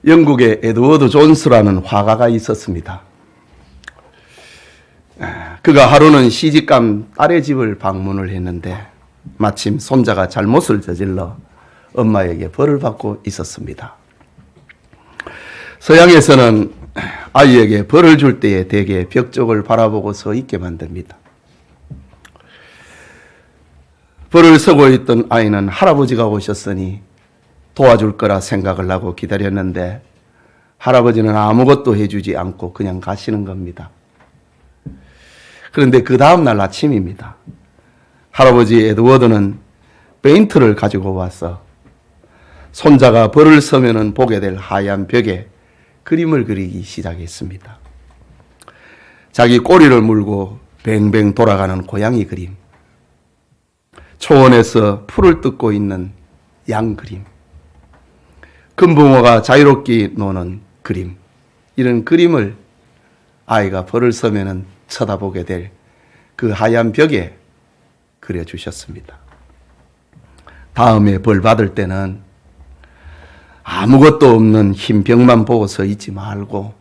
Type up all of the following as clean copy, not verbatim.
영국에 에드워드 존스라는 화가가 있었습니다. 그가 하루는 시집간 딸의 집을 방문을 했는데 마침 손자가 잘못을 저질러 엄마에게 벌을 받고 있었습니다. 서양에서는 아이에게 벌을 줄 때에 대개 벽 쪽을 바라보고 서 있게 만듭니다. 벌을 서고 있던 아이는 할아버지가 오셨으니 도와줄 거라 생각을 하고 기다렸는데 할아버지는 아무것도 해주지 않고 그냥 가시는 겁니다. 그런데 그 다음날 아침입니다. 할아버지 에드워드는 페인트를 가지고 와서 손자가 벌을 서면은 보게 될 하얀 벽에 그림을 그리기 시작했습니다. 자기 꼬리를 물고 뱅뱅 돌아가는 고양이 그림, 초원에서 풀을 뜯고 있는 양 그림, 금붕어가 자유롭게 노는 그림, 이런 그림을 아이가 벌을 서면은 쳐다보게 될 그 하얀 벽에 그려주셨습니다. 다음에 벌 받을 때는 아무것도 없는 흰 벽만 보고 서 있지 말고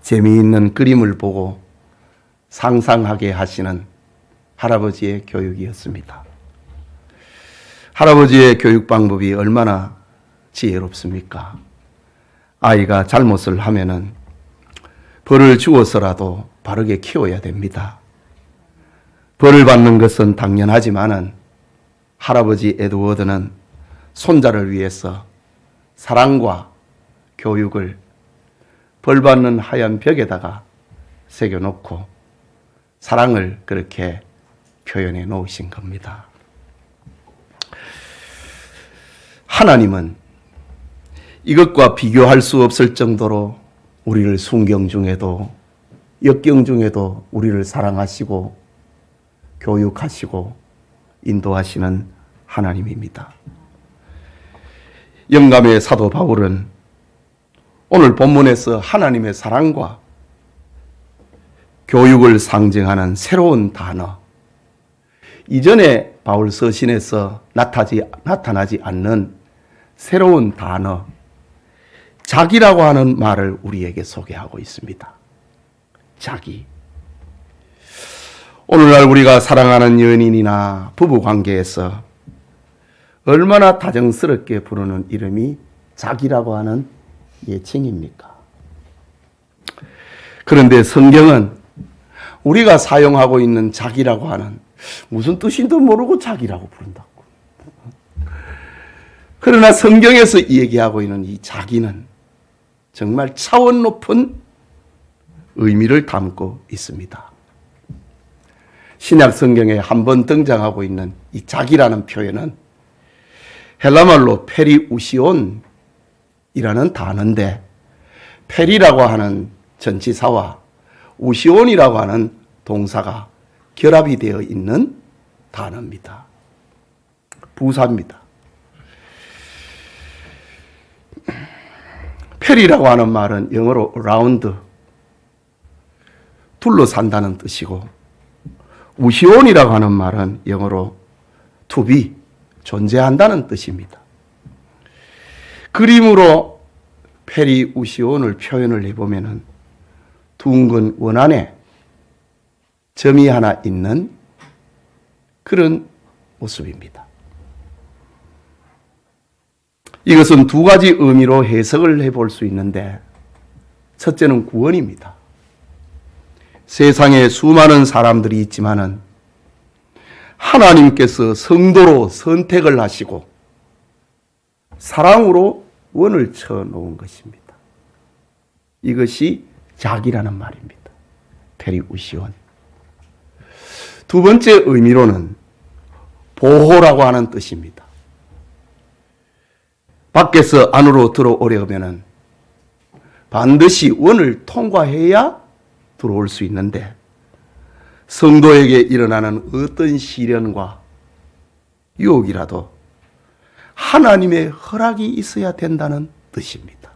재미있는 그림을 보고 상상하게 하시는 할아버지의 교육이었습니다. 할아버지의 교육 방법이 얼마나 지혜롭습니까? 아이가 잘못을 하면은 벌을 주어서라도 바르게 키워야 됩니다. 벌을 받는 것은 당연하지만은 할아버지 에드워드는 손자를 위해서 사랑과 교육을 벌 받는 하얀 벽에다가 새겨놓고 사랑을 그렇게 표현해 놓으신 겁니다. 하나님은 이것과 비교할 수 없을 정도로 우리를 순경 중에도 역경 중에도 우리를 사랑하시고 교육하시고 인도하시는 하나님입니다. 영감의 사도 바울은 오늘 본문에서 하나님의 사랑과 교육을 상징하는 새로운 단어, 이전에 바울 서신에서 나타나지 않는 새로운 단어, 자기라고 하는 말을 우리에게 소개하고 있습니다. 자기. 오늘날 우리가 사랑하는 연인이나 부부 관계에서 얼마나 다정스럽게 부르는 이름이 자기라고 하는 예칭입니까? 그런데 성경은 우리가 사용하고 있는 자기라고 하는 무슨 뜻인도 모르고 자기라고 부른다고. 그러나 성경에서 얘기하고 있는 이 자기는 정말 차원 높은 의미를 담고 있습니다. 신약 성경에 한 번 등장하고 있는 이 자기라는 표현은 헬라말로 페리우시온이라는 단어인데, 페리라고 하는 전치사와 우시온이라고 하는 동사가 결합이 되어 있는 단어입니다. 부사입니다. 페리라고 하는 말은 영어로 around, 둘러산다는 뜻이고, 우시온이라고 하는 말은 영어로 to be, 존재한다는 뜻입니다. 그림으로 페리우시온을 표현을 해보면은 둥근 원 안에 점이 하나 있는 그런 모습입니다. 이것은 두 가지 의미로 해석을 해볼 수 있는데, 첫째는 구원입니다. 세상에 수많은 사람들이 있지만은 하나님께서 성도로 선택을 하시고 사랑으로 원을 쳐 놓은 것입니다. 이것이 자기라는 말입니다. 페리우시온. 두 번째 의미로는 보호라고 하는 뜻입니다. 밖에서 안으로 들어오려면은 반드시 원을 통과해야 들어올 수 있는데, 성도에게 일어나는 어떤 시련과 유혹이라도 하나님의 허락이 있어야 된다는 뜻입니다.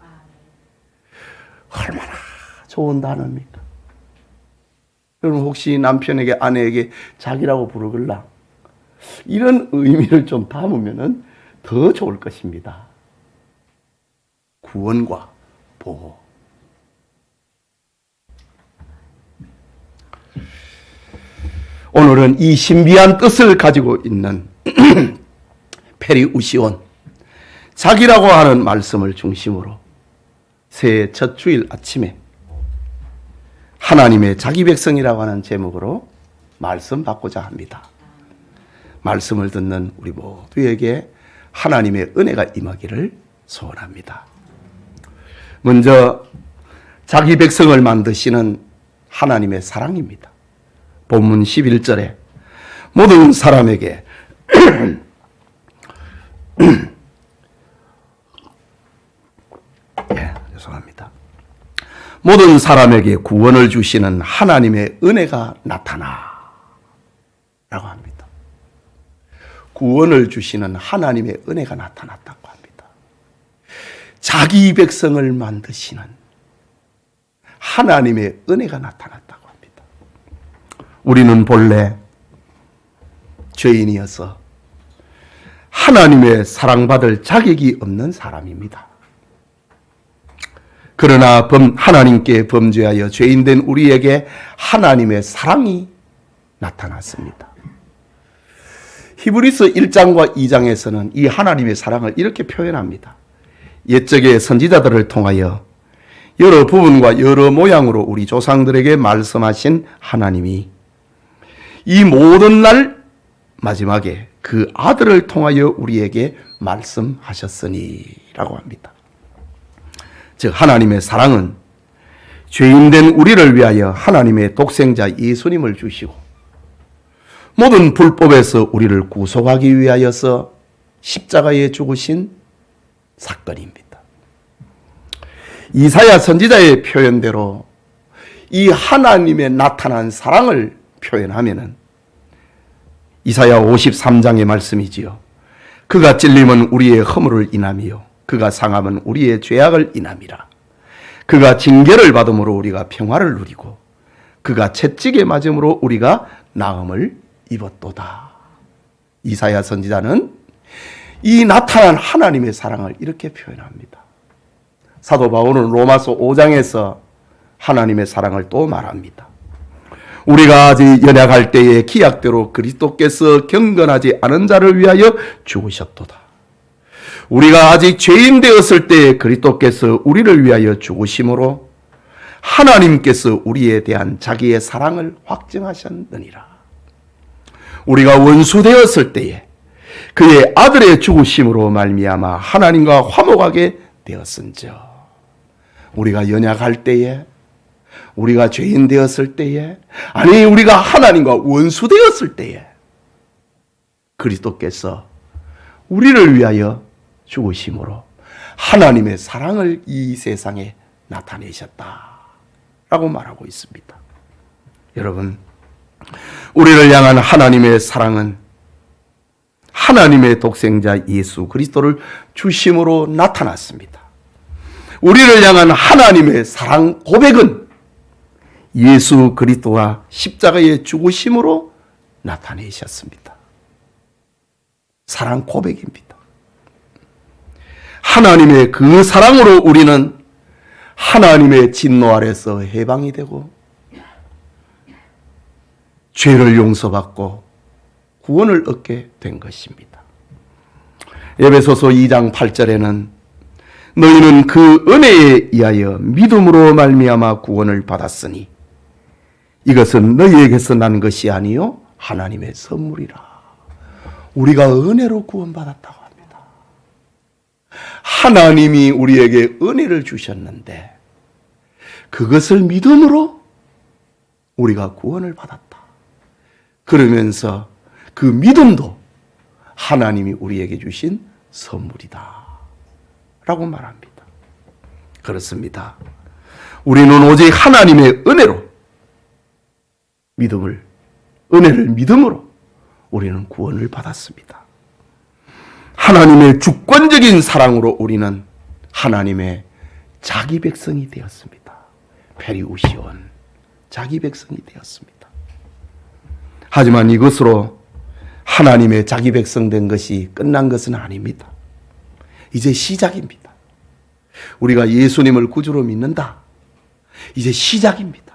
얼마나 좋은 단어입니까? 여러분, 혹시 남편에게, 아내에게 자기라고 부르길라 이런 의미를 좀 담으면 더 좋을 것입니다. 구원과 보호. 오늘은 이 신비한 뜻을 가지고 있는 페리우시온, 자기라고 하는 말씀을 중심으로 새해 첫 주일 아침에 하나님의 자기 백성이라고 하는 제목으로 말씀 받고자 합니다. 말씀을 듣는 우리 모두에게 하나님의 은혜가 임하기를 소원합니다. 먼저 자기 백성을 만드시는 하나님의 사랑입니다. 본문 11절에 모든 사람에게 죄송합니다. 모든 사람에게 구원을 주시는 하나님의 은혜가 나타나 라고 합니다. 구원을 주시는 하나님의 은혜가 나타났다고 합니다. 자기 백성을 만드시는 하나님의 은혜가 나타났다고 합니다. 우리는 본래 죄인이어서 하나님의 사랑받을 자격이 없는 사람입니다. 그러나 하나님께 범죄하여 죄인된 우리에게 하나님의 사랑이 나타났습니다. 히브리서 1장과 2장에서는 이 하나님의 사랑을 이렇게 표현합니다. 옛적의 선지자들을 통하여 여러 부분과 여러 모양으로 우리 조상들에게 말씀하신 하나님이 이 모든 날 마지막에 그 아들을 통하여 우리에게 말씀하셨으니 라고 합니다. 즉 하나님의 사랑은 죄인된 우리를 위하여 하나님의 독생자 예수님을 주시고 모든 불법에서 우리를 구속하기 위하여서 십자가에 죽으신 사건입니다. 이사야 선지자의 표현대로 이 하나님의 나타난 사랑을 표현하면은 이사야 53장의 말씀이지요. 그가 찔림은 우리의 허물을 인함이요 그가 상함은 우리의 죄악을 인함이라. 그가 징계를 받음으로 우리가 평화를 누리고 그가 채찍에 맞음으로 우리가 나음을 입었도다. 이사야 선지자는 이 나타난 하나님의 사랑을 이렇게 표현합니다. 사도 바울은 로마서 5장에서 하나님의 사랑을 또 말합니다. 우리가 아직 연약할 때에 기약대로 그리스도께서 경건하지 않은 자를 위하여 죽으셨도다. 우리가 아직 죄인 되었을 때에 그리스도께서 우리를 위하여 죽으심으로 하나님께서 우리에 대한 자기의 사랑을 확증하셨느니라. 우리가 원수 되었을 때에 그의 아들의 죽으심으로 말미암아 하나님과 화목하게 되었은즉 우리가 연약할 때에 우리가 죄인 되었을 때에 아니 우리가 하나님과 원수 되었을 때에 그리스도께서 우리를 위하여 죽으심으로 하나님의 사랑을 이 세상에 나타내셨다라고 말하고 있습니다. 여러분, 우리를 향한 하나님의 사랑은 하나님의 독생자 예수 그리스도를 주심으로 나타났습니다. 우리를 향한 하나님의 사랑 고백은 예수 그리스도가 십자가에 죽으심으로 나타내셨습니다. 사랑 고백입니다. 하나님의 그 사랑으로 우리는 하나님의 진노 아래서 해방이 되고 죄를 용서받고 구원을 얻게 된 것입니다. 에베소서 2장 8절에는 너희는 그 은혜에 의하여 믿음으로 말미암아 구원을 받았으니 이것은 너희에게서 난 것이 아니요 하나님의 선물이라. 우리가 은혜로 구원받았다고 합니다. 하나님이 우리에게 은혜를 주셨는데 그것을 믿음으로 우리가 구원을 받았다. 그러면서 그 믿음도 하나님이 우리에게 주신 선물이다 라고 말합니다. 그렇습니다. 우리는 오직 하나님의 은혜를 믿음으로 우리는 구원을 받았습니다. 하나님의 주권적인 사랑으로 우리는 하나님의 자기 백성이 되었습니다. 페리우시온, 자기 백성이 되었습니다. 하지만 이것으로 하나님의 자기 백성 된 것이 끝난 것은 아닙니다. 이제 시작입니다. 우리가 예수님을 구주로 믿는다. 이제 시작입니다.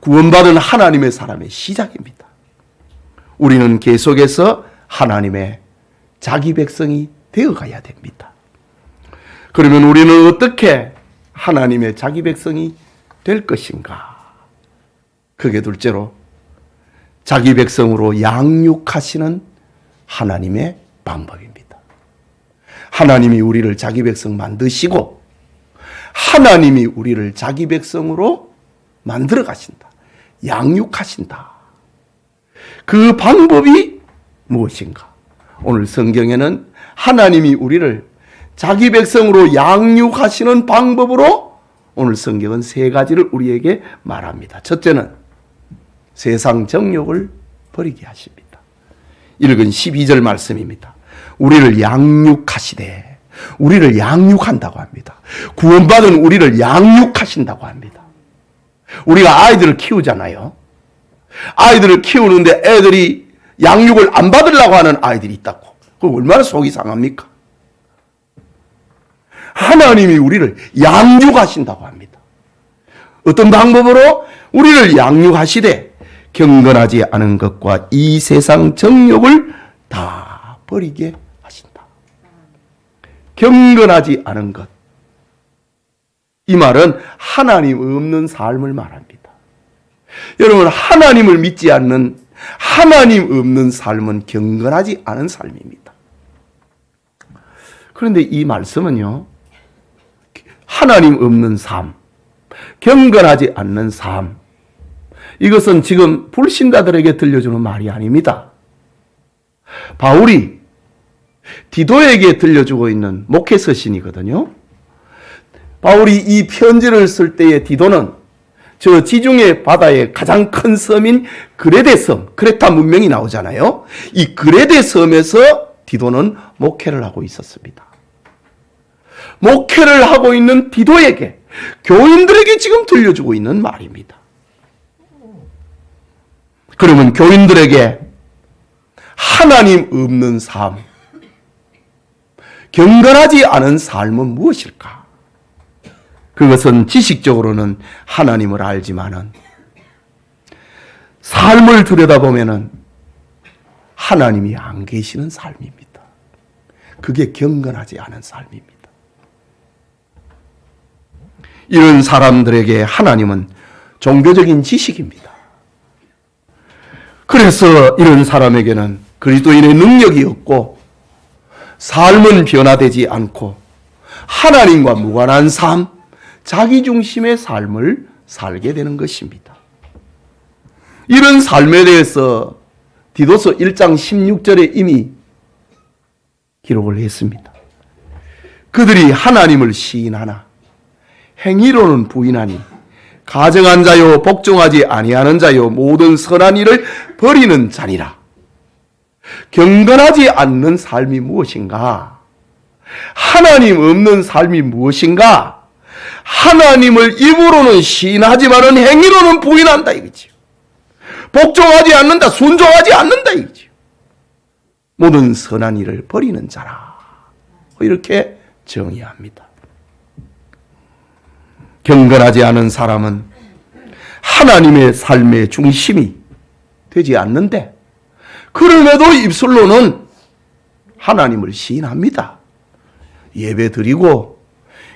구원받은 하나님의 사람의 시작입니다. 우리는 계속해서 하나님의 자기 백성이 되어가야 됩니다. 그러면 우리는 어떻게 하나님의 자기 백성이 될 것인가? 그게 둘째로 자기 백성으로 양육하시는 하나님의 방법입니다. 하나님이 우리를 자기 백성 만드시고 하나님이 우리를 자기 백성으로 만들어 가신다. 양육하신다. 그 방법이 무엇인가? 오늘 성경에는 하나님이 우리를 자기 백성으로 양육하시는 방법으로 오늘 성경은 세 가지를 우리에게 말합니다. 첫째는 세상 정욕을 버리게 하십니다. 읽은 12절 말씀입니다. 우리를 양육하시되, 우리를 양육한다고 합니다. 구원받은 우리를 양육하신다고 합니다. 우리가 아이들을 키우잖아요. 아이들을 키우는데 애들이 양육을 안 받으려고 하는 아이들이 있다고. 그거 얼마나 속이 상합니까? 하나님이 우리를 양육하신다고 합니다. 어떤 방법으로? 우리를 양육하시되 경건하지 않은 것과 이 세상 정욕을 다 버리게 하신다. 경건하지 않은 것. 이 말은 하나님 없는 삶을 말합니다. 여러분, 하나님을 믿지 않는, 하나님 없는 삶은 경건하지 않은 삶입니다. 그런데 이 말씀은요, 하나님 없는 삶, 경건하지 않는 삶, 이것은 지금 불신자들에게 들려주는 말이 아닙니다. 바울이 디도에게 들려주고 있는 목회 서신이거든요. 바울이 이 편지를 쓸 때에 디도는 저 지중해 바다의 가장 큰 섬인 그레데 섬, 크레타 문명이 나오잖아요. 이 그레데 섬에서 디도는 목회를 하고 있었습니다. 목회를 하고 있는 디도에게, 교인들에게 지금 들려주고 있는 말입니다. 그러면 교인들에게 하나님 없는 삶, 경건하지 않은 삶은 무엇일까? 그것은 지식적으로는 하나님을 알지만은 삶을 들여다보면은 하나님이 안 계시는 삶입니다. 그게 경건하지 않은 삶입니다. 이런 사람들에게 하나님은 종교적인 지식입니다. 그래서 이런 사람에게는 그리스도인의 능력이 없고 삶은 변화되지 않고 하나님과 무관한 삶, 자기중심의 삶을 살게 되는 것입니다. 이런 삶에 대해서 디도서 1장 16절에 이미 기록을 했습니다. 그들이 하나님을 시인하나 행위로는 부인하니 가정한 자요 복종하지 아니하는 자요 모든 선한 일을 버리는 자니라. 경건하지 않는 삶이 무엇인가? 하나님 없는 삶이 무엇인가? 하나님을 입으로는 시인하지만 행위로는 부인한다 이거지요. 복종하지 않는다, 순종하지 않는다 이거지요. 모든 선한 일을 버리는 자라. 이렇게 정의합니다. 경건하지 않은 사람은 하나님의 삶의 중심이 되지 않는데 그럼에도 입술로는 하나님을 시인합니다. 예배 드리고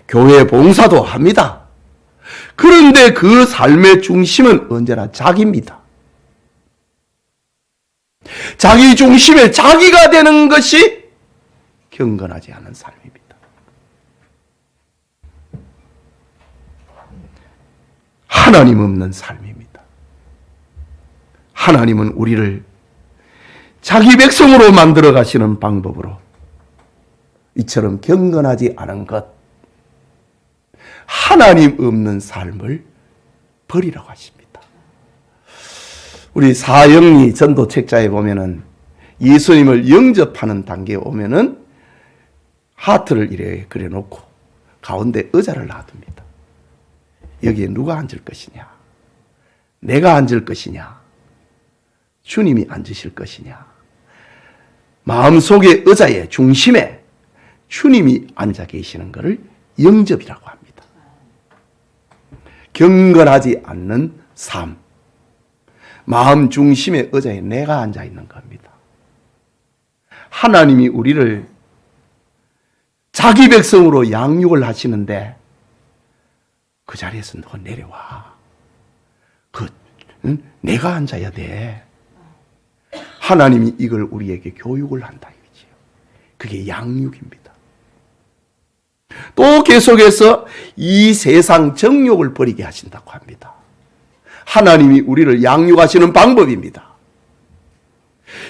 교회 봉사도 합니다. 그런데 그 삶의 중심은 언제나 자기입니다. 자기 중심에 자기가 되는 것이 경건하지 않은 삶입니다. 하나님 없는 삶입니다. 하나님은 우리를 자기 백성으로 만들어 가시는 방법으로 이처럼 경건하지 않은 것, 하나님 없는 삶을 버리라고 하십니다. 우리 사영리 전도 책자에 보면은 예수님을 영접하는 단계에 오면은 하트를 이렇게 그려놓고 가운데 의자를 놔둡니다. 여기에 누가 앉을 것이냐? 내가 앉을 것이냐? 주님이 앉으실 것이냐? 마음속의 의자의 중심에 주님이 앉아 계시는 것을 영접이라고 합니다. 경건하지 않는 삶. 마음 중심의 의자에 내가 앉아 있는 겁니다. 하나님이 우리를 자기 백성으로 양육을 하시는데 그 자리에서 너가 내려와. 내가 앉아야 돼. 하나님이 이걸 우리에게 교육을 한다 이거지요. 그게 양육입니다. 또 계속해서 이 세상 정욕을 버리게 하신다고 합니다. 하나님이 우리를 양육하시는 방법입니다.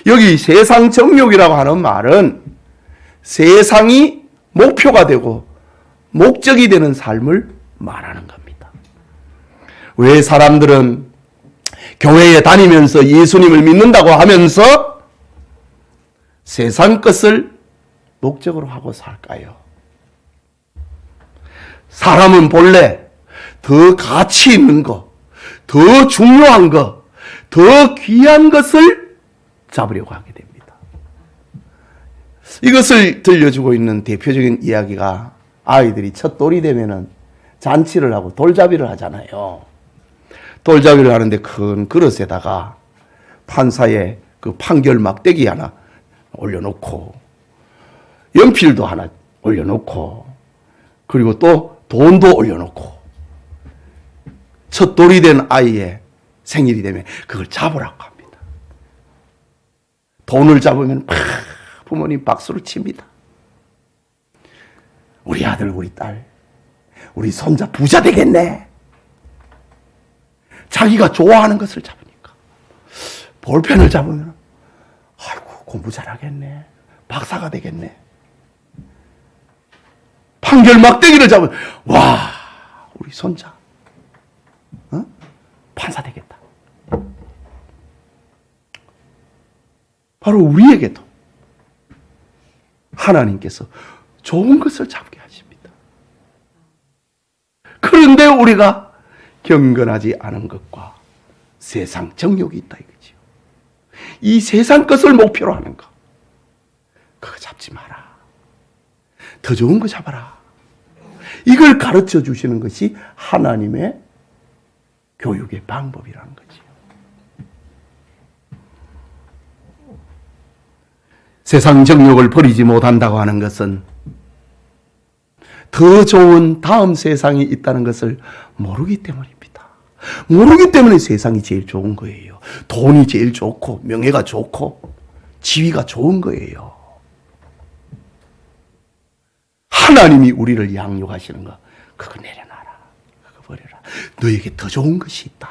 여기 세상 정욕이라고 하는 말은 세상이 목표가 되고 목적이 되는 삶을 말하는 겁니다. 왜 사람들은 교회에 다니면서 예수님을 믿는다고 하면서 세상 것을 목적으로 하고 살까요? 사람은 본래 더 가치 있는 것, 더 중요한 것, 더 귀한 것을 잡으려고 하게 됩니다. 이것을 들려주고 있는 대표적인 이야기가 아이들이 첫 돌이 되면은 잔치를 하고 돌잡이를 하잖아요. 돌잡이를 하는데 큰 그릇에다가 판사의 그 판결 막대기 하나 올려놓고 연필도 하나 올려놓고 그리고 또 돈도 올려놓고 첫 돌이 된 아이의 생일이 되면 그걸 잡으라고 합니다. 돈을 잡으면 부모님 박수를 칩니다. 우리 아들, 우리 딸, 우리 손자 부자 되겠네. 자기가 좋아하는 것을 잡으니까. 볼펜을 잡으면 아이고 공부 잘하겠네. 박사가 되겠네. 판결 막대기를 잡으면 와 우리 손자 판사 되겠다. 바로 우리에게도 하나님께서 좋은 것을 잡게 하십니다. 그런데 우리가 경건하지 않은 것과 세상 정욕이 있다 이거지요. 이 세상 것을 목표로 하는 것, 그거 잡지 마라. 더 좋은 거 잡아라. 이걸 가르쳐 주시는 것이 하나님의 교육의 방법이라는 거지요. 세상 정욕을 버리지 못한다고 하는 것은 더 좋은 다음 세상이 있다는 것을 모르기 때문입니다. 모르기 때문에 세상이 제일 좋은 거예요. 돈이 제일 좋고 명예가 좋고 지위가 좋은 거예요. 하나님이 우리를 양육하시는 거 그거 내려놔라. 그거 버려라. 너에게 더 좋은 것이 있다.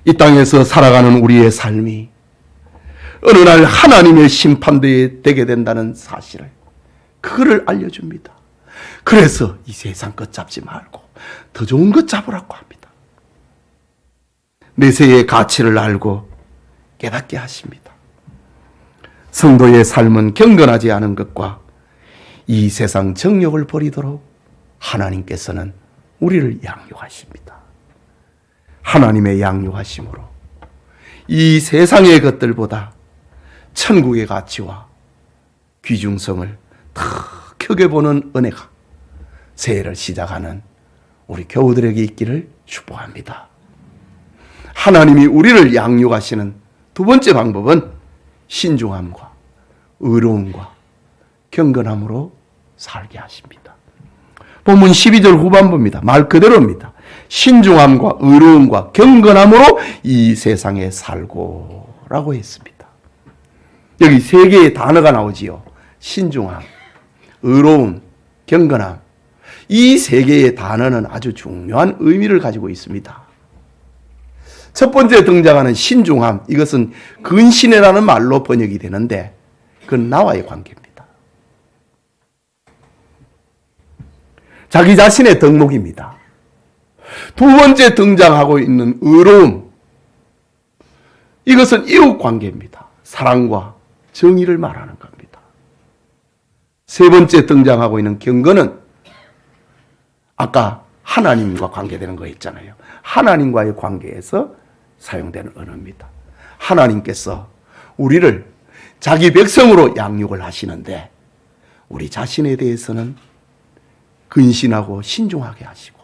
이 땅에서 살아가는 우리의 삶이 어느 날 하나님의 심판대에 되게 된다는 사실을 그거를 알려줍니다. 그래서 이 세상 것 잡지 말고 더 좋은 것 잡으라고 합니다. 내세의 가치를 알고 깨닫게 하십니다. 성도의 삶은 경건하지 않은 것과 이 세상 정욕을 버리도록 하나님께서는 우리를 양육하십니다. 하나님의 양육하심으로 이 세상의 것들보다 천국의 가치와 귀중성을 더 크게 보는 은혜가 새해를 시작하는 우리 교우들에게 있기를 축복합니다. 하나님이 우리를 양육하시는 두 번째 방법은 신중함과 의로움과 경건함으로 살게 하십니다. 본문 12절 후반부입니다. 말 그대로입니다. 신중함과 의로움과 경건함으로 이 세상에 살고 라고 했습니다. 여기 세 개의 단어가 나오지요. 신중함, 의로움, 경건함. 이 세 개의 단어는 아주 중요한 의미를 가지고 있습니다. 첫 번째 등장하는 신중함, 이것은 근신해라는 말로 번역이 되는데 그건 나와의 관계입니다. 자기 자신의 덕목입니다. 두 번째 등장하고 있는 의로움, 이것은 이웃 관계입니다. 사랑과 정의를 말하는 겁니다. 세 번째 등장하고 있는 경건은 아까 하나님과 관계되는 거 있잖아요. 하나님과의 관계에서 사용되는 언어입니다. 하나님께서 우리를 자기 백성으로 양육을 하시는데 우리 자신에 대해서는 근신하고 신중하게 하시고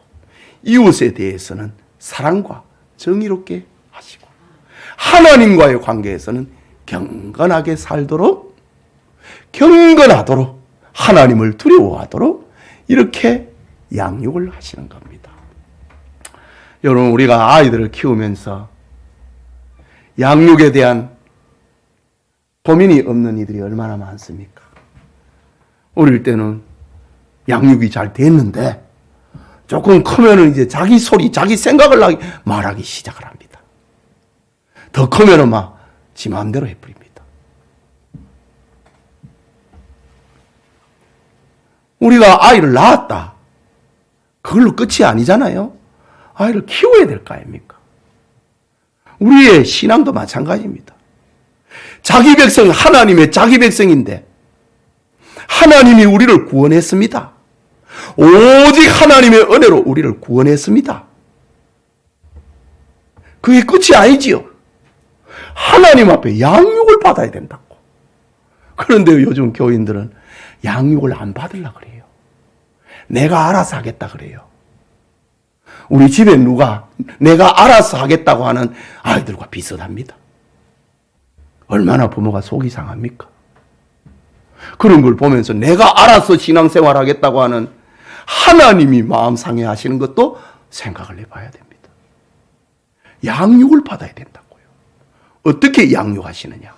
이웃에 대해서는 사랑과 정의롭게 하시고 하나님과의 관계에서는 경건하게 살도록 경건하도록 하나님을 두려워하도록 이렇게 양육을 하시는 겁니다. 여러분, 우리가 아이들을 키우면서 양육에 대한 고민이 없는 이들이 얼마나 많습니까? 어릴 때는 양육이 잘 됐는데 조금 크면은 이제 자기 소리, 자기 생각을 말하기 시작을 합니다. 더 크면은 막 지 마음대로 해버립니다. 우리가 아이를 낳았다. 그걸로 끝이 아니잖아요. 아이를 키워야 될 거 아닙니까? 우리의 신앙도 마찬가지입니다. 자기 백성, 하나님의 자기 백성인데 하나님이 우리를 구원했습니다. 오직 하나님의 은혜로 우리를 구원했습니다. 그게 끝이 아니지요. 하나님 앞에 양육을 받아야 된다고. 그런데 요즘 교인들은 양육을 안 받으려고 그래요. 내가 알아서 하겠다 그래요. 우리 집에 누가 내가 알아서 하겠다고 하는 아이들과 비슷합니다. 얼마나 부모가 속이 상합니까? 그런 걸 보면서 내가 알아서 신앙생활 하겠다고 하는 하나님이 마음 상해하시는 것도 생각을 해봐야 됩니다. 양육을 받아야 된다고요. 어떻게 양육하시느냐?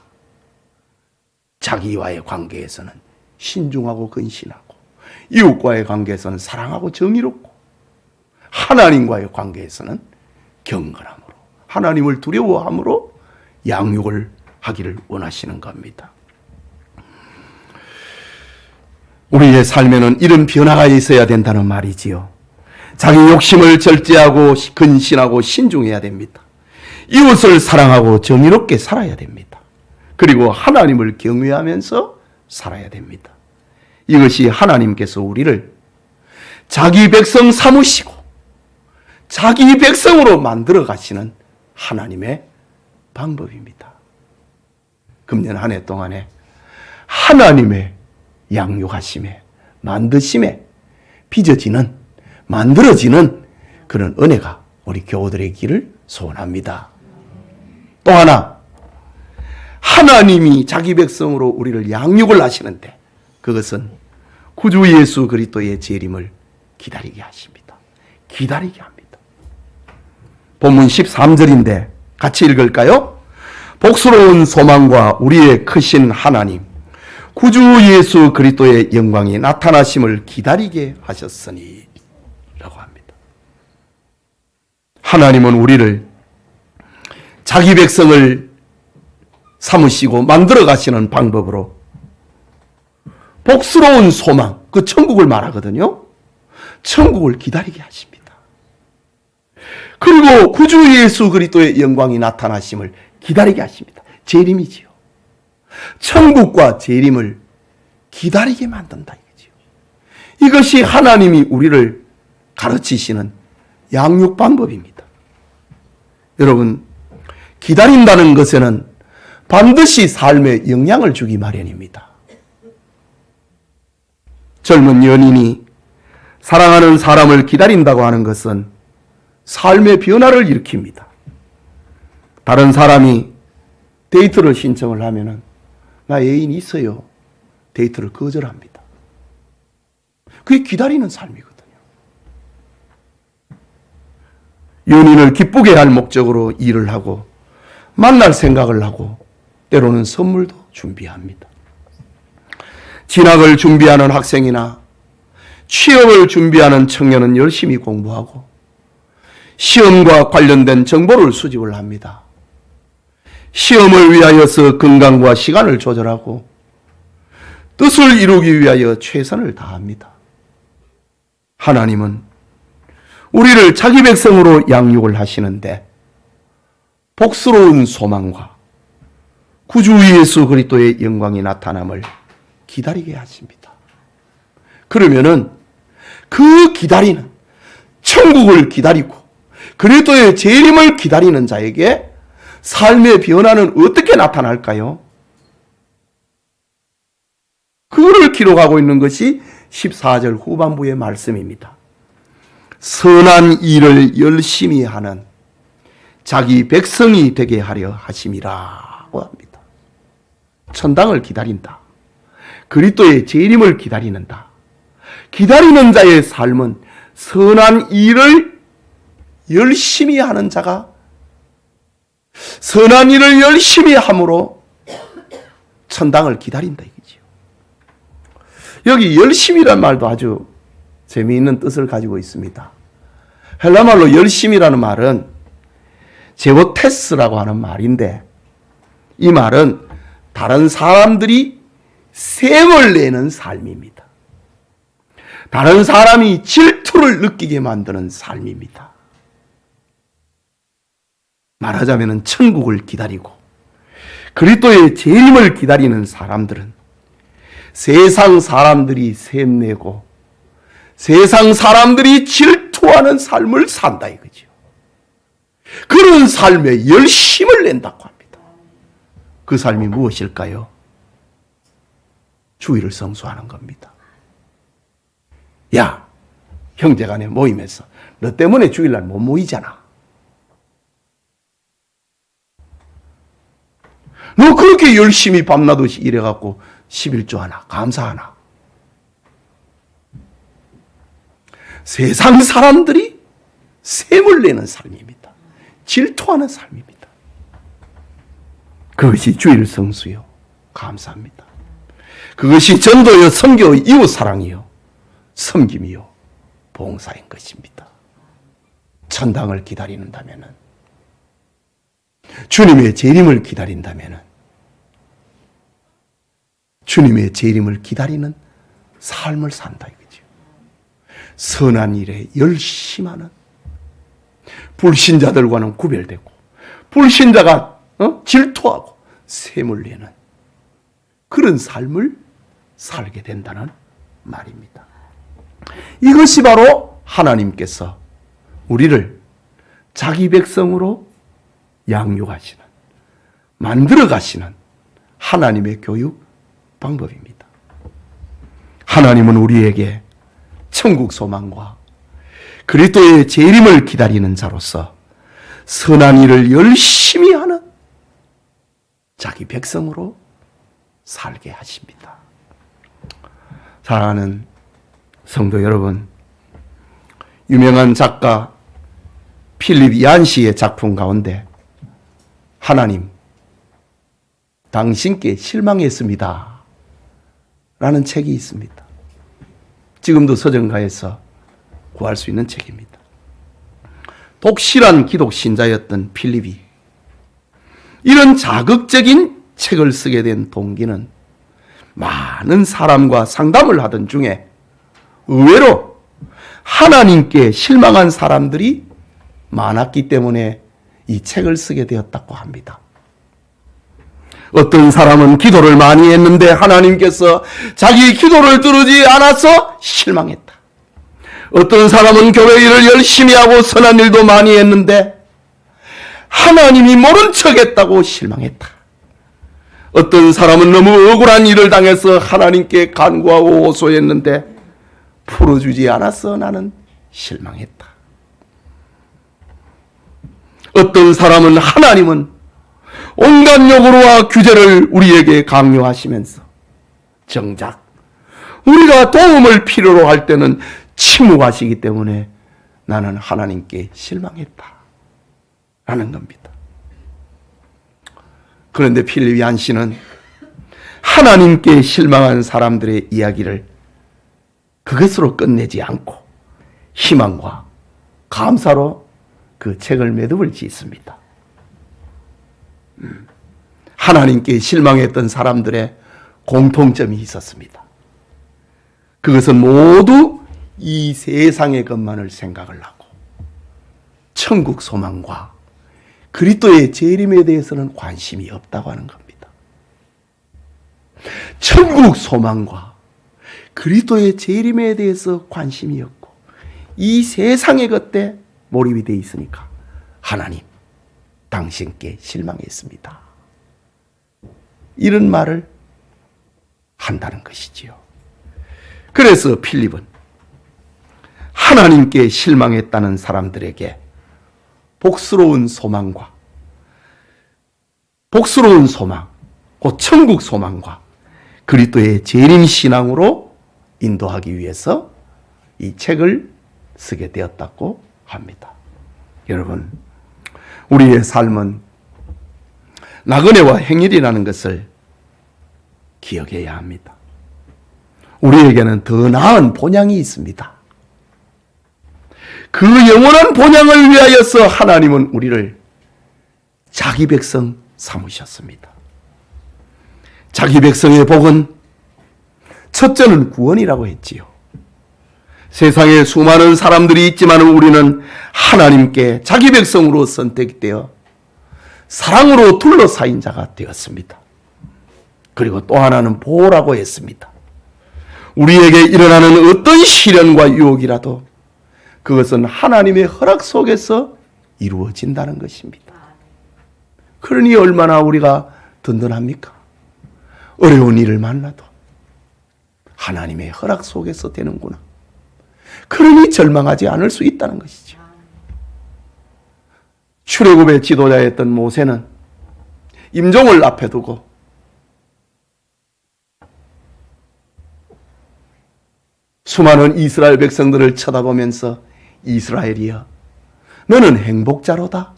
자기와의 관계에서는 신중하고 근신하고 이웃과의 관계에서는 사랑하고 정의롭고 하나님과의 관계에서는 경건함으로 하나님을 두려워함으로 양육을 하기를 원하시는 겁니다. 우리의 삶에는 이런 변화가 있어야 된다는 말이지요. 자기 욕심을 절제하고 근신하고 신중해야 됩니다. 이웃을 사랑하고 정의롭게 살아야 됩니다. 그리고 하나님을 경외하면서 살아야 됩니다. 이것이 하나님께서 우리를 자기 백성 삼으시고 자기 백성으로 만들어 가시는 하나님의 방법입니다. 금년 한 해 동안에 하나님의 양육하심에 만드심에 빚어지는 만들어지는 그런 은혜가 우리 교우들의 길을 소원합니다. 또 하나, 하나님이 자기 백성으로 우리를 양육을 하시는데 그것은 구주 예수 그리스도의 재림을 기다리게 하십니다. 기다리게 합니다. 본문 13절인데 같이 읽을까요? 복스러운 소망과 우리의 크신 하나님 구주 예수 그리스도의 영광이 나타나심을 기다리게 하셨으니 라고 합니다. 하나님은 우리를 자기 백성을 삼으시고 만들어 가시는 방법으로 복스러운 소망, 그 천국을 말하거든요. 천국을 기다리게 하십니다. 그리고 구주 예수 그리스도의 영광이 나타나심을 기다리게 하십니다. 재림이지요. 천국과 재림을 기다리게 만든다 이거지요. 이것이 하나님이 우리를 가르치시는 양육 방법입니다. 여러분, 기다린다는 것에는 반드시 삶에 영향을 주기 마련입니다. 젊은 연인이 사랑하는 사람을 기다린다고 하는 것은 삶의 변화를 일으킵니다. 다른 사람이 데이트를 신청을 하면은 나 애인 있어요. 데이트를 거절합니다. 그게 기다리는 삶이거든요. 연인을 기쁘게 할 목적으로 일을 하고 만날 생각을 하고 때로는 선물도 준비합니다. 진학을 준비하는 학생이나 취업을 준비하는 청년은 열심히 공부하고 시험과 관련된 정보를 수집을 합니다. 시험을 위하여서 건강과 시간을 조절하고 뜻을 이루기 위하여 최선을 다합니다. 하나님은 우리를 자기 백성으로 양육을 하시는데 복스러운 소망과 구주 예수 그리스도의 영광이 나타남을 기다리게 하십니다. 그러면은 그 기다리는 천국을 기다리고 그리스도의 재림을 기다리는 자에게 삶의 변화는 어떻게 나타날까요? 그거를 기록하고 있는 것이 14절 후반부의 말씀입니다. 선한 일을 열심히 하는 자기 백성이 되게 하려 하심이라고 합니다. 천당을 기다린다. 그리스도의 재림을 기다리는다. 기다리는 자의 삶은 선한 일을 열심히 하는 자가 선한 일을 열심히 함으로 천당을 기다린다 이거지요. 여기 열심이란 말도 아주 재미있는 뜻을 가지고 있습니다. 헬라말로 열심이라는 말은 제오테스라고 하는 말인데 이 말은 다른 사람들이 셈을 내는 삶입니다. 다른 사람이 질투를 느끼게 만드는 삶입니다. 말하자면 천국을 기다리고 그리스도의 재림을 기다리는 사람들은 세상 사람들이 셈내고 세상 사람들이 질투하는 삶을 산다 이거죠. 그런 삶에 열심을 낸다고 합니다. 그 삶이 무엇일까요? 주의를 성수하는 겁니다. 야, 형제간에 모임에서 너 때문에 주일날 못 모이잖아. 너 그렇게 열심히 밤낮 없이 일해갖고 11조 하나, 감사하나. 세상 사람들이 셈을 내는 삶입니다. 질투하는 삶입니다. 그것이 주일 성수요. 감사합니다. 그것이 전도요, 선교, 이웃사랑이요, 섬김이요, 봉사인 것입니다. 천당을 기다린다면은, 주님의 재림을 기다린다면은, 주님의 재림을 기다리는 삶을 산다 이거죠. 선한 일에 열심하는 불신자들과는 구별되고 불신자가 질투하고 셈을 내는 그런 삶을 살게 된다는 말입니다. 이것이 바로 하나님께서 우리를 자기 백성으로 양육하시는, 만들어 가시는 하나님의 교육 방법입니다. 하나님은 우리에게 천국 소망과 그리스도의 재림을 기다리는 자로서 선한 일을 열심히 하는 자기 백성으로 살게 하십니다. 사랑하는 성도 여러분, 유명한 작가 필립 얀시의 작품 가운데 하나님, 당신께 실망했습니다 라는 책이 있습니다. 지금도 서점가에서 구할 수 있는 책입니다. 독실한 기독 신자였던 필립이 이런 자극적인 책을 쓰게 된 동기는 많은 사람과 상담을 하던 중에 의외로 하나님께 실망한 사람들이 많았기 때문에 이 책을 쓰게 되었다고 합니다. 어떤 사람은 기도를 많이 했는데 하나님께서 자기 기도를 들으지 않아서 실망했다. 어떤 사람은 교회 일을 열심히 하고 선한 일도 많이 했는데 하나님이 모른 척 했다고 실망했다. 어떤 사람은 너무 억울한 일을 당해서 하나님께 간구하고 호소했는데 풀어주지 않아서 나는 실망했다. 어떤 사람은 하나님은 온갖 요구와 규제를 우리에게 강요하시면서 정작 우리가 도움을 필요로 할 때는 침묵하시기 때문에 나는 하나님께 실망했다 라는 겁니다. 그런데 필립 얀시는 하나님께 실망한 사람들의 이야기를 그것으로 끝내지 않고 희망과 감사로 그 책을 매듭을 짓습니다. 하나님께 실망했던 사람들의 공통점이 있었습니다. 그것은 모두 이 세상의 것만을 생각을 하고 천국 소망과 그리스도의 재림에 대해서는 관심이 없다고 하는 겁니다. 천국 소망과 그리스도의 재림에 대해서 관심이 없고 이 세상의 것에 몰입이 되어 있으니까 하나님, 당신께 실망했습니다. 이런 말을 한다는 것이지요. 그래서 필립은 하나님께 실망했다는 사람들에게 복스러운 소망, 곧 천국 소망과 그리스도의 재림 신앙으로 인도하기 위해서 이 책을 쓰게 되었다고 합니다. 여러분, 우리의 삶은 나그네와 행일이라는 것을 기억해야 합니다. 우리에게는 더 나은 본향이 있습니다. 그 영원한 본향을 위하여서 하나님은 우리를 자기 백성 삼으셨습니다. 자기 백성의 복은 첫째는 구원이라고 했지요. 세상에 수많은 사람들이 있지만 우리는 하나님께 자기 백성으로 선택되어 사랑으로 둘러싸인 자가 되었습니다. 그리고 또 하나는 보호라고 했습니다. 우리에게 일어나는 어떤 시련과 유혹이라도 그것은 하나님의 허락 속에서 이루어진다는 것입니다. 그러니 얼마나 우리가 든든합니까? 어려운 일을 만나도 하나님의 허락 속에서 되는구나. 그러니 절망하지 않을 수 있다는 것이죠. 출애굽의 지도자였던 모세는 임종을 앞에 두고 수많은 이스라엘 백성들을 쳐다보면서 이스라엘이여, 너는 행복자로다.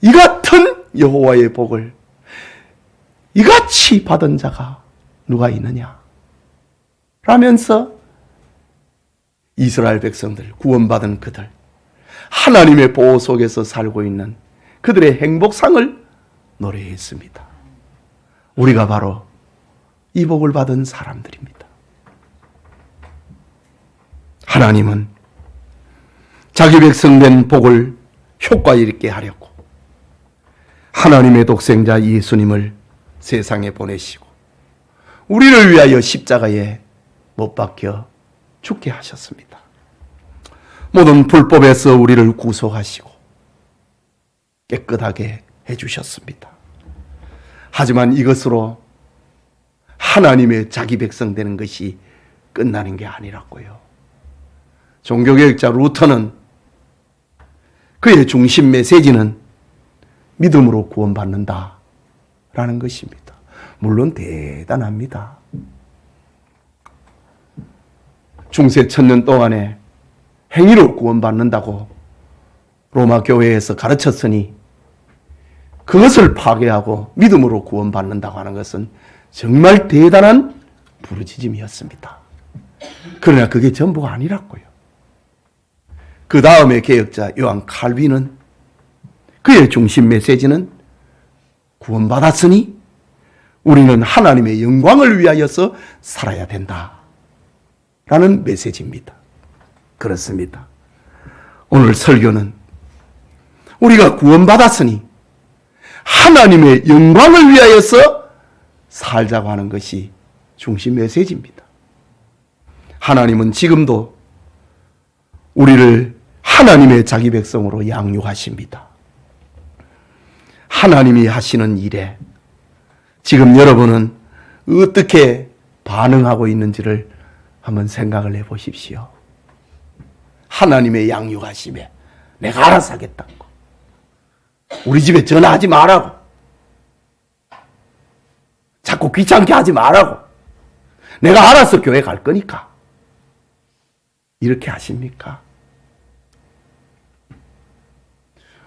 이 같은 여호와의 복을 이같이 받은 자가 누가 있느냐 라면서 이스라엘 백성들, 구원받은 그들, 하나님의 보호 속에서 살고 있는 그들의 행복상을 노래했습니다. 우리가 바로 이 복을 받은 사람들입니다. 하나님은 자기 백성된 복을 효과 있게 하려고 하나님의 독생자 예수님을 세상에 보내시고 우리를 위하여 십자가에 못 박혀 죽게 하셨습니다. 모든 불법에서 우리를 구속하시고 깨끗하게 해주셨습니다. 하지만 이것으로 하나님의 자기 백성 되는 것이 끝나는 게 아니라고요. 종교개혁자 루터는 그의 중심 메시지는 믿음으로 구원받는다 라는 것입니다. 물론 대단합니다. 중세 1000년 동안에 행위로 구원받는다고 로마 교회에서 가르쳤으니 그것을 파괴하고 믿음으로 구원받는다고 하는 것은 정말 대단한 부르짖음이었습니다. 그러나 그게 전부가 아니라고요. 그 다음에 개혁자 요한 칼빈은 그의 중심 메시지는 구원받았으니 우리는 하나님의 영광을 위하여서 살아야 된다 라는 메시지입니다. 그렇습니다. 오늘 설교는 우리가 구원받았으니 하나님의 영광을 위하여서 살자고 하는 것이 중심 메시지입니다. 하나님은 지금도 우리를 하나님의 자기 백성으로 양육하십니다. 하나님이 하시는 일에 지금 여러분은 어떻게 반응하고 있는지를 한번 생각을 해보십시오. 하나님의 양육하심에 내가 알아서 하겠다고, 우리 집에 전화하지 말라고, 자꾸 귀찮게 하지 말라고, 내가 알아서 교회 갈 거니까, 이렇게 하십니까?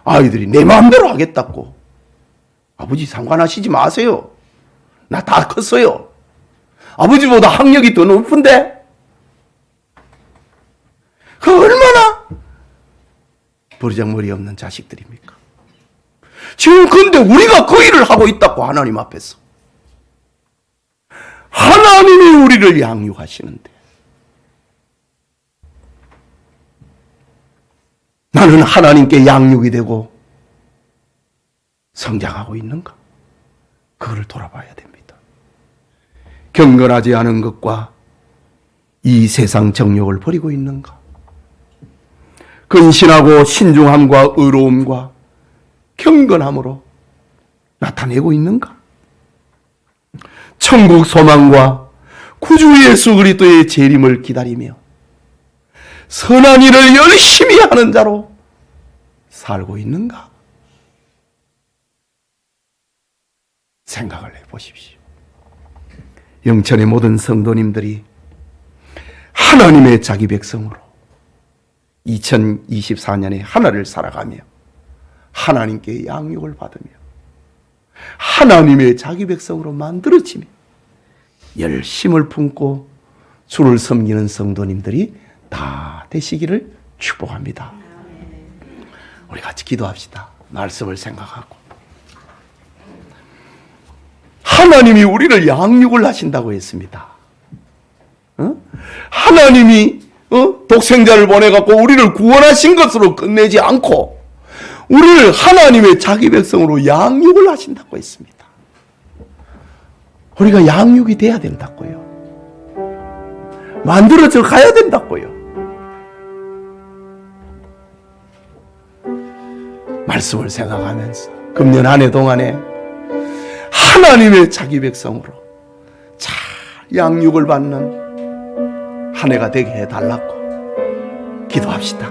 아이들이 내 마음대로 하겠다고, 아버지 상관하시지 마세요. 나 다 컸어요. 아버지보다 학력이 더 높은데? 그 얼마나 버리장머리 없는 자식들입니까? 지금 근데 우리가 그 일을 하고 있다고, 하나님 앞에서. 하나님이 우리를 양육하시는데 나는 하나님께 양육이 되고 성장하고 있는가? 그거를 돌아봐야 됩니다. 경건하지 않은 것과 이 세상 정욕을 버리고 있는가? 근신하고 신중함과 의로움과 경건함으로 나타내고 있는가? 천국 소망과 구주 예수 그리스도의 재림을 기다리며 선한 일을 열심히 하는 자로 살고 있는가? 생각을 해보십시오. 영천의 모든 성도님들이 하나님의 자기 백성으로 2024년에 하나를 살아가며 하나님께 양육을 받으며 하나님의 자기 백성으로 만들어지며 열심을 품고 주를 섬기는 성도님들이 다 되시기를 축복합니다. 우리 같이 기도합시다. 말씀을 생각하고 하나님이 우리를 양육을 하신다고 했습니다. 하나님이 독생자를 보내갖고 우리를 구원하신 것으로 끝내지 않고 우리를 하나님의 자기 백성으로 양육을 하신다고 했습니다. 우리가 양육이 돼야 된다고요. 만들어져 가야 된다고요. 말씀을 생각하면서 금년 한 해 동안에 하나님의 자기 백성으로 잘 양육을 받는 한 해가 되게 해달라고 기도합시다.